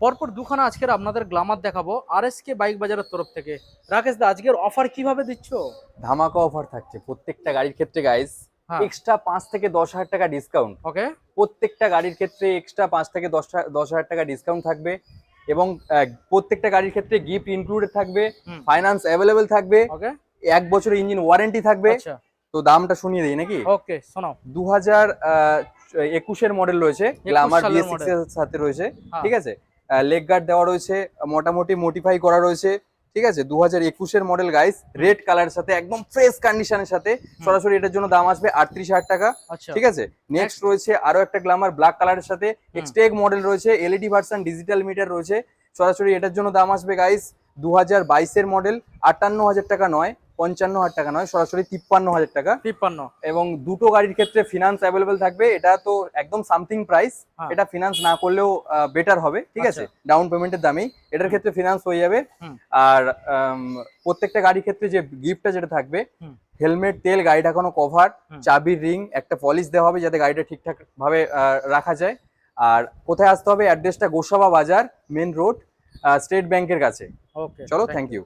পরপর দুখানা আজকের আপনাদের গ্লামার দেখাবো আরএসকে বাইক বাজারের তরফ থেকে। রাকেশ দা, আজকের অফার কিভাবে দিচ্ছ? ধামাকা অফার থাকছে প্রত্যেকটা গাড়ির ক্ষেত্রে গাইস। হ্যাঁ। এক্সট্রা 5 থেকে 10 হাজার টাকা ডিসকাউন্ট। ওকে। প্রত্যেকটা গাড়ির ক্ষেত্রে এক্সট্রা 5 থেকে 10 হাজার টাকা ডিসকাউন্ট থাকবে এবং প্রত্যেকটা গাড়ির ক্ষেত্রে গিফট ইনক্লুডেড থাকবে। হুম। ফাইন্যান্স অ্যাভেলেবেল থাকবে। ওকে। 1 বছরের ইঞ্জিন ওয়ারেন্টি থাকবে। আচ্ছা। তো দামটা শুনিয়ে দিই নাকি? ওকে, শোনাও। 2021-এর মডেল রয়েছে, 21 গ্ল্যামার সালের BS6 মডেল। এর সাথে রয়েছে। হ্যাঁ। ঠিক আছে, লেগ গার্ড দেওয়া রয়েছে, মোটামুটি মডিফাই করা রয়েছে। ঠিক আছে, 2021-এর মডেল গাইস, রেড কালারের সাথে একদম ফ্রেশ কন্ডিশনের সাথে। সরাসরি এটার জন্য দাম আসবে 38,000 টাকা। আচ্ছা। ঠিক আছে, নেক্সট রয়েছে আরো একটা গ্ল্যামার ব্ল্যাক কালারের সাথে, এক্সটেক মডেল রয়েছে, এলইডি ভার্সন, ডিজিটাল মিটার রয়েছে। সরাসরি এটার জন্য দাম আসবে গাইস 2022-এর মডেল, 58,000 টাকা নয়, 55,000 টাকা নয়, সরাসরি 53,000 টাকা। 53। এবং দুটো গাড়ির ক্ষেত্রে ফিনান্স অ্যাভেলেবেল থাকবে। এটা তো একদম সামথিং প্রাইস, হ্যাঁ। এটা ফিনান্স না করলেও বেটার হবে। ঠিক আছে, ডাউন পেমেন্টের দামেই এটার ক্ষেত্রে ফিনান্স হয়ে যাবে। আর প্রত্যেকটা গাড়ির ক্ষেত্রে যে গিফটটা যেটা থাকবে, হেলমেট, তেল, গাড়ি ঢাকানো কভার, চাবির রিং, একটা পলিশ দেওয়া হবে যাতে গাড়িটা ঠিকঠাক ভাবে রাখা যায়। আর কোথায় আসতে হবে, অ্যাড্রেসটা গোসাবা বাজার, মেন রোড, স্টেট ব্যাংকের কাছে। ওকে, চলো, থ্যাংক ইউ।